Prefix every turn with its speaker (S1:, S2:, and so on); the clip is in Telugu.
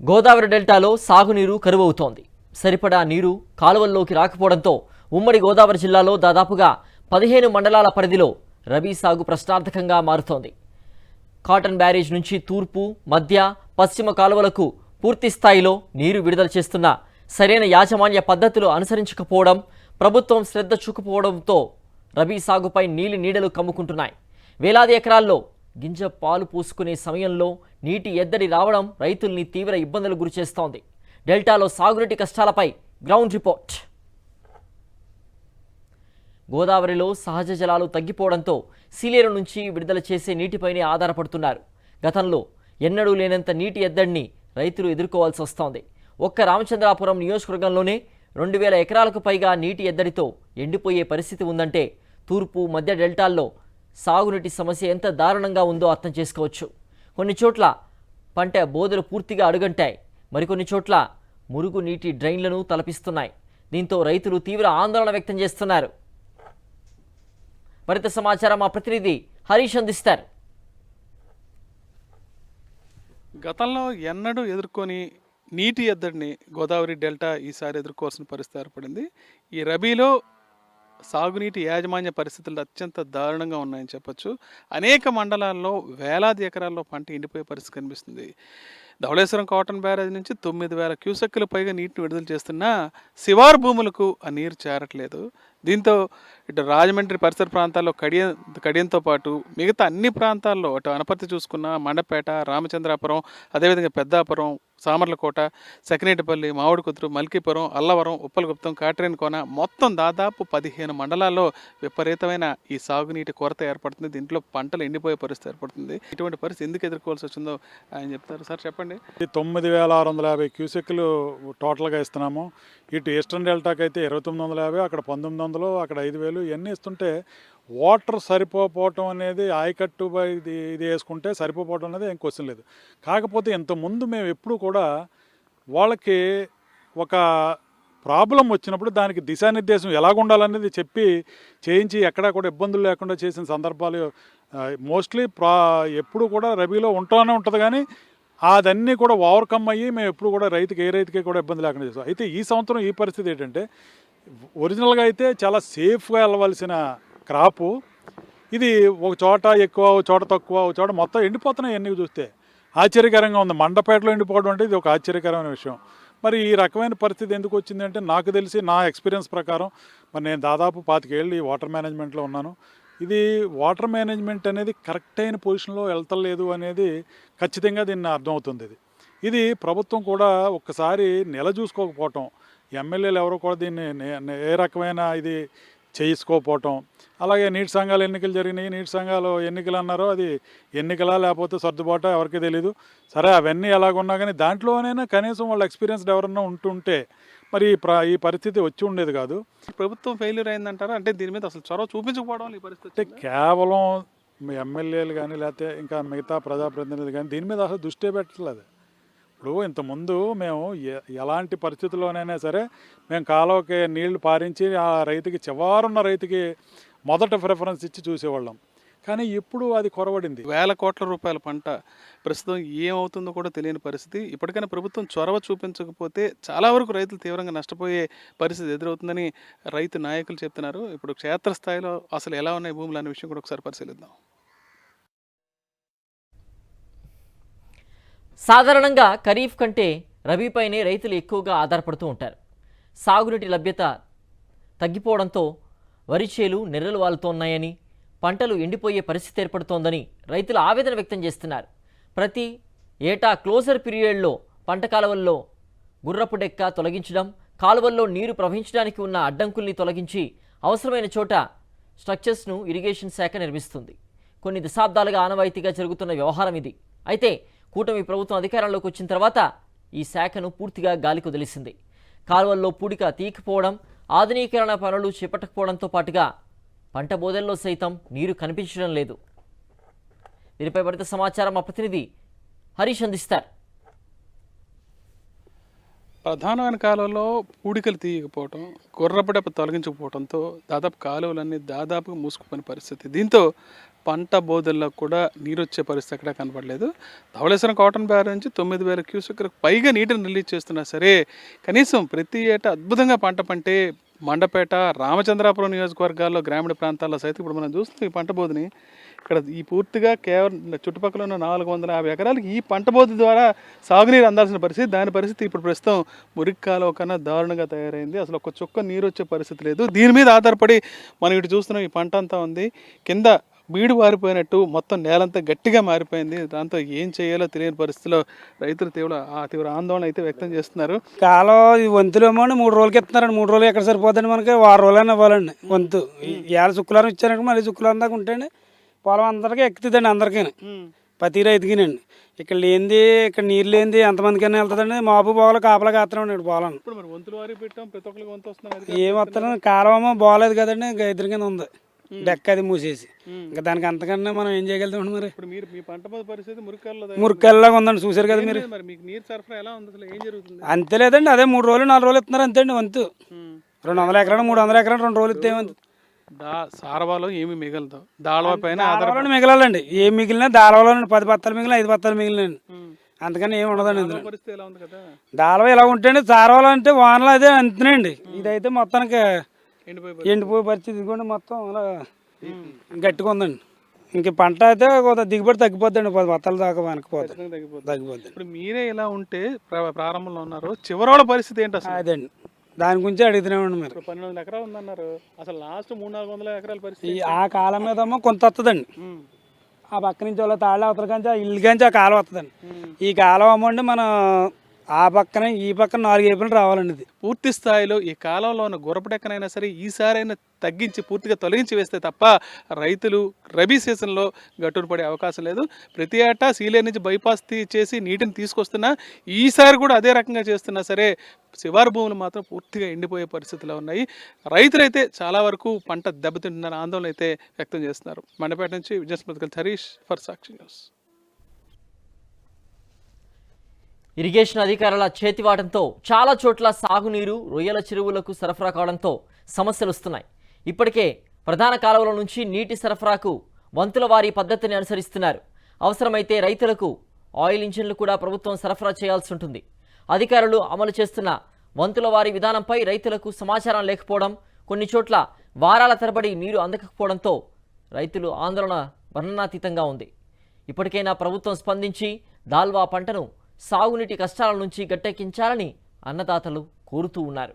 S1: గోదావరి డెల్టాలో సాగునీరు కరువవుతోంది. సరిపడా నీరు కాలువల్లోకి రాకపోవడంతో ఉమ్మడి గోదావరి జిల్లాలో దాదాపుగా 15 మండలాల పరిధిలో రబీ సాగు ప్రశ్నార్థకంగా మారుతోంది. కాటన్ బ్యారేజ్ నుంచి తూర్పు, మధ్య, పశ్చిమ కాలువలకు పూర్తి స్థాయిలో నీరు విడుదల చేస్తున్న సరైన యాజమాన్య పద్ధతులు అనుసరించకపోవడం, ప్రభుత్వం శ్రద్ధ చూపకపోవడంతో రబీ సాగుపై నీడలు కమ్ముకుంటున్నాయి. వేలాది ఎకరాల్లో గింజ పాలు పూసుకునే సమయంలో నీటి ఎద్దడి రావడం రైతుల్ని తీవ్ర ఇబ్బందులకు గురిచేస్తోంది. డెల్టాలో సాగునీటి కష్టాలపై గ్రౌండ్ రిపోర్ట్. గోదావరిలో సహజ జలాలు తగ్గిపోవడంతో సీలేరు నుంచి విడుదల చేసే నీటిపైనే ఆధారపడుతున్నారు. గతంలో ఎన్నడూ లేనంత నీటి ఎద్దడిని రైతులు ఎదుర్కోవాల్సి వస్తోంది. ఒక్క రామచంద్రాపురం నియోజకవర్గంలోనే 2000 ఎకరాలకు పైగా నీటి ఎద్దడితో ఎండిపోయే పరిస్థితి ఉందంటే తూర్పు, మధ్య డెల్టాల్లో సాగునీటి సమస్య ఎంత దారుణంగా ఉందో అర్థం చేసుకోవచ్చు. కొన్ని చోట్ల పంట బోదెలు పూర్తిగా అడుగంటాయి, మరికొన్ని చోట్ల మురుగు నీటి డ్రైన్లను తలపిస్తున్నాయి. దీంతో రైతులు తీవ్ర ఆందోళన వ్యక్తం చేస్తున్నారు. మరింత సమాచారం మా ప్రతినిధి హరీష్ అందిస్తారు.
S2: గతంలో ఎన్నడూ ఎదుర్కొని నీటి ఎద్దడిని గోదావరి డెల్టా ఈసారి ఎదుర్కోవాల్సిన పరిస్థితి ఏర్పడింది. ఈ రబీలో సాగునీటి యాజమాన్య పరిస్థితులు అత్యంత దారుణంగా ఉన్నాయని చెప్పొచ్చు. అనేక మండలాల్లో వేలాది ఎకరాల్లో పంట ఎండిపోయే పరిస్థితి కనిపిస్తుంది. ధవళేశ్వరం కాటన్ బ్యారేజ్ నుంచి 9000 క్యూసెక్కులు పైగా నీటిని విడుదల చేస్తున్నా శివారు భూములకు ఆ నీరు చేరట్లేదు. దీంతో ఇటు రాజమండ్రి పరిసర ప్రాంతాల్లో కడియంతో పాటు మిగతా అన్ని ప్రాంతాల్లో అటు అనపర్తి చూసుకున్న మండపేట, రామచంద్రాపురం, అదేవిధంగా పెద్దాపురం, సామర్లకోట, సకినేటిపల్లి, మామిడికుదురు, మల్కీపురం, అల్లవరం, ఉప్పలగుప్తం, కాట్రేనికోన మొత్తం దాదాపు 15 మండలాల్లో విపరీతమైన ఈ సాగునీటి కొరత ఏర్పడుతుంది. దీంట్లో పంటలు ఎండిపోయే పరిస్థితి ఏర్పడుతుంది. ఇటువంటి పరిస్థితి ఎందుకు ఎదుర్కోవాల్సి వచ్చిందో ఆయన చెప్తారు. సార్ చెప్పండి.
S3: 9650 క్యూసెక్లు టోటల్గా ఇస్తున్నాము. ఇటు ఈస్టర్న్ డెల్టాకి అయితే 2950, అక్కడ 1900, అక్కడ 5000 ఇవన్నీ ఇస్తుంటే వాటర్ సరిపోవటం అనేది ఆయకట్టు ఇది వేసుకుంటే సరిపోవటం అనేది ఏం క్వశ్చన్ లేదు. కాకపోతే ఇంతకుముందు మేము ఎప్పుడు కూడా వాళ్ళకి ఒక ప్రాబ్లం వచ్చినప్పుడు దానికి దిశానిర్దేశం ఎలాగుండాలనేది చెప్పి చేయించి ఎక్కడా కూడా ఇబ్బందులు లేకుండా చేసిన సందర్భాలు మోస్ట్లీ ఎప్పుడు కూడా రబీలో ఉంటూనే ఉంటుంది. కానీ అదన్నీ కూడా ఓవర్కమ్ అయ్యి మేము ఎప్పుడు కూడా ఏ రైతుకి కూడా ఇబ్బంది లేకుండా చేస్తాం. అయితే ఈ సంవత్సరం ఈ పరిస్థితి ఏంటంటే ఒరిజినల్గా అయితే చాలా సేఫ్గా వెళ్ళవలసిన క్రాపు ఇది ఒక చోట ఎక్కువ, ఒక చోట తక్కువ, ఒక చోట మొత్తం ఎండిపోతున్నాయి. అన్నీ చూస్తే ఆశ్చర్యకరంగా ఉంది. మండపేటలో ఎండిపోవడం అంటే ఇది ఒక ఆశ్చర్యకరమైన విషయం. మరి ఈ రకమైన పరిస్థితి ఎందుకు వచ్చిందంటే నాకు తెలిసి నా ఎక్స్పీరియన్స్ ప్రకారం మరి నేను దాదాపు 25 ఏళ్ళు ఈ వాటర్ మేనేజ్మెంట్లో ఉన్నాను. ఇది వాటర్ మేనేజ్మెంట్ అనేది కరెక్ట్ అయిన పొజిషన్లో వెళ్తలేదు అనేది ఖచ్చితంగా దీన్ని అర్థమవుతుంది. ఇది ప్రభుత్వం కూడా ఒక్కసారి చూసుకోకపోవటం, ఎమ్మెల్యేలు ఎవరు కూడా దీన్ని ఏ రకమైన ఇది చేసుకోకపోవటం, అలాగే నీటి సంఘాలు ఎన్నికలు జరిగినాయి. నీటి సంఘాలు ఎన్నికలు అన్నారో అది ఎన్నికలా లేకపోతే సర్దుబాటా ఎవరికి తెలీదు. సరే అవన్నీ ఎలాగున్నా కానీ దాంట్లోనైనా కనీసం వాళ్ళ ఎక్స్పీరియన్స్డ్ ఎవరన్నా ఉంటుంటే మరి ఈ పరిస్థితి వచ్చి ఉండేది కాదు.
S2: ప్రభుత్వం ఫెయిల్యూర్ అయిందంటారా? అంటే దీని మీద అసలు చొరవ చూపించకపోవడం ఈ పరిస్థితి
S3: అంటే కేవలం ఎమ్మెల్యేలు కానీ లేకపోతే ఇంకా మిగతా ప్రజాప్రతినిధులు కానీ దీని మీద అసలు దృష్టి పెట్టలేదు. ఇప్పుడు ఇంతకుముందు మేము ఎలాంటి పరిస్థితుల్లోనైనా సరే మేము కాలువకి నీళ్లు పారించి ఆ రైతుకి చివరున్న రైతుకి మొదట ప్రిఫరెన్స్ ఇచ్చి చూసేవాళ్ళం. కానీ ఇప్పుడు అది కొరవడింది.
S2: వేల కోట్ల రూపాయల పంట ప్రస్తుతం ఏమవుతుందో కూడా తెలియని పరిస్థితి. ఇప్పటికైనా ప్రభుత్వం చొరవ చూపించకపోతే చాలా వరకు రైతులు తీవ్రంగా నష్టపోయే పరిస్థితి ఎదురవుతుందని రైతు నాయకులు చెప్తున్నారు. ఇప్పుడు క్షేత్రస్థాయిలో అసలు ఎలా ఉన్నాయి భూములు అనే విషయం కూడా ఒకసారి పరిశీలిద్దాం.
S1: సాధారణంగా ఖరీఫ్ కంటే రబీపైనే రైతులు ఎక్కువగా ఆధారపడుతూ ఉంటారు. సాగునీటి లభ్యత తగ్గిపోవడంతో వరి చేలు నెర్రలు వాలుతున్నాయని, పంటలు ఎండిపోయే పరిస్థితి ఏర్పడుతోందని రైతులు ఆవేదన వ్యక్తం చేస్తున్నారు. ప్రతి ఏటా క్లోజర్ పీరియడ్లో పంట కాలువల్లో గుర్రపు డెక్క తొలగించడం, కాలువల్లో నీరు ప్రవహించడానికి ఉన్న అడ్డంకుల్ని తొలగించి అవసరమైన చోట స్ట్రక్చర్స్ను ఇరిగేషన్ శాఖ నిర్మిస్తుంది. కొన్ని దశాబ్దాలుగా ఆనవాయితీగా జరుగుతున్న వ్యవహారం ఇది. అయితే కూటమి ప్రభుత్వం అధికారంలోకి వచ్చిన తర్వాత ఈ శాఖను పూర్తిగా గాలికి వదిలేసింది. కాలువల్లో పూడిక తీయకపోవడం, ఆధునీకరణ పనులు చేపట్టకపోవడంతో పాటుగా పంట బోదెల్లో సైతం నీరు కనిపించడం లేదు. దీనిపై మరింత సమాచారం మా ప్రతినిధి హరీష్ అందిస్తారు.
S2: ప్రధానమైన కాలువలో పూడికలు తీయకపోవడం, గుర్రపడప తొలగించకపోవడంతో దాదాపు కాలువలన్నీ మూసుకుపోయిన పరిస్థితి. దీంతో పంట బోధల్లో కూడా నీరు వచ్చే పరిస్థితి అక్కడ కనపడలేదు. ధవళేశ్వరం కాటన్ బ్యారేజ్ నుంచి 9,000 క్యూసెక్లకు పైగా నీటిని రిలీజ్ చేస్తున్నా సరే కనీసం ప్రతి ఏటా అద్భుతంగా పంట పంటే మండపేట, రామచంద్రాపురం నియోజకవర్గాల్లో గ్రామీణ ప్రాంతాల్లో సైతం ఇప్పుడు మనం చూస్తున్నాం ఈ పంట బోధని. ఇక్కడ ఈ పూర్తిగా కేవలం చుట్టుపక్కల ఉన్న 450 ఎకరాలకు ఈ పంట బోధ ద్వారా సాగునీరు అందాల్సిన పరిస్థితి. దాని పరిస్థితి ఇప్పుడు ప్రస్తుతం మురికి కాలువ కన్నా దారుణంగా తయారైంది. అసలు ఒక చుక్క నీరు వచ్చే పరిస్థితి లేదు. దీని మీద ఆధారపడి మనం ఇటు చూస్తున్నాం ఈ పంట అంతా ఉంది. కింద బీడు వారిపోయినట్టు మొత్తం నేలంతా గట్టిగా మారిపోయింది. దాంతో ఏం చేయాలో తెలియని పరిస్థితిలో రైతులు తీవ్ర ఆందోళన అయితే వ్యక్తం చేస్తున్నారు.
S4: కాలం ఈ వంతులు ఏమో 3 రోజులకి ఇస్తున్నారండి. 3 రోజులు ఎక్కడ సరిపోద్దండి మనకి, 6 రోజులైనా ఇవ్వాలండి వంతు. ఇవాళ శుక్రవారం ఇచ్చారంటే మళ్ళీ శుక్రవారం దాకా ఉంటేనే పొలం అందరికీ ఎక్కుతుందండి, అందరికీ ప్రతి రైతుకినండి. ఇక్కడ లేనిది, ఇక్కడ నీరు లేనిది ఎంతమందికైనా వెళ్తుందండి. మాపు పోవాలి కాపలా కాస్తున్నాడు పొలం. ఏం వస్తాను కాలువ బాగలేదు కదండి, ఇద్దరి కింద ఉంది డెక్క అది మూసేసి. ఇంకా దానికి అంతకన్నా మనం ఏం చేయగలుగుతాం మరి. మురికల్లాగా ఉందండి, చూసారు కదా మీరు. అంతే లేదండి, అదే 3 రోజులు 4 రోజులు ఇస్తున్నారు అంతే అండి వంతు. 200 ఎకరాలు 300 ఎకరాలు 2 రోజులు ఇస్తే ఏమంత
S2: సారవాలో ఏమి మిగలదు, దాళవ పైన
S4: మిగలాలండి. ఏం మిగిలినా దాళవలో 10 బత్తాలు మిగిలిన 5 బత్తాలు మిగిలినండి, అందుకని ఏమి ఉండదండి ఇందులో. దాళవ ఇలా ఉంటండి. సారవాలో అంటే వానలు అదే అంతేనండి. ఇదైతే మొత్తానికి ఎండిపోయే పరిస్థితి. ఇదిగోండి మొత్తం అలా గట్టిగా ఉందండి. ఇంక పంట అయితే దిగుబడి తగ్గిపోద్దండి, 10 బత్తాల దాకా వెనకపోద్ది, తగ్గిపోద్ది.
S2: ఇప్పుడు మీరే ఇలా ఉంటే ప్రారంభంలో ఉన్నారు, చివరోళ్ళ పరిస్థితి ఏంటి అసలు?
S4: అదండి, దాని గురించి అడుగుతున్నామండి మీరు.
S2: 12 ఎకరాలు ఉందన్నారు, అసలు లాస్ట్ 300-400 ఎకరాల పరిస్థితి.
S4: ఆ కాలం మీద కొంత వస్తుందండి. ఆ పక్క నుంచి వాళ్ళ తాళ్ళ అవతల కానీ ఆ ఇల్లు కానీ ఆ కాలం వస్తుందండి. ఈ కాలం అమ్మండి మనం ఆ పక్కన ఈ పక్కన 4 ఏపులు రావాలండి. ఇది
S2: పూర్తి స్థాయిలో ఈ కాలంలో ఉన్న గురపడెక్కనైనా సరే ఈసారైనా తగ్గించి పూర్తిగా తొలగించి వేస్తే తప్ప రైతులు రబీ సీజన్లో గట్టుడు పడే అవకాశం లేదు. ప్రతి ఏటా సీలేరు నుంచి బైపాస్ చేసి నీటిని తీసుకొస్తున్నా ఈసారి కూడా అదే రకంగా చేస్తున్నా సరే శివారు భూములు మాత్రం పూర్తిగా ఎండిపోయే పరిస్థితిలో ఉన్నాయి. రైతులైతే చాలా వరకు పంట దెబ్బతింటున్న ఆందోళన అయితే వ్యక్తం చేస్తున్నారు. మండపేట నుంచి విజయస్మృతికల్ Harish for Sakshi news.
S1: Irrigation అధికారుల చేతివాటంతో చాలా చోట్ల సాగునీరు రొయ్యల చెరువులకు సరఫరా కావడంతో సమస్యలు వస్తున్నాయి. ఇప్పటికే ప్రధాన కాలువల నుంచి నీటి సరఫరాకు వంతుల వారీ పద్ధతిని అనుసరిస్తున్నారు. అవసరమైతే రైతులకు ఆయిల్ ఇంజిన్లు కూడా ప్రభుత్వం సరఫరా చేయాల్సి ఉంటుంది. అధికారులు అమలు చేస్తున్న వంతుల వారీ విధానంపై రైతులకు సమాచారం లేకపోవడం, కొన్ని చోట్ల వారాల తరబడి నీరు అందకపోవడంతో రైతులు ఆందోళన వర్ణనాతీతంగా ఉంది. ఇప్పటికైనా ప్రభుత్వం స్పందించి దాల్వా పంటను సాగునీటి కష్టాల నుంచి గట్టెక్కించాలని అన్నదాతలు కోరుతూ ఉన్నారు.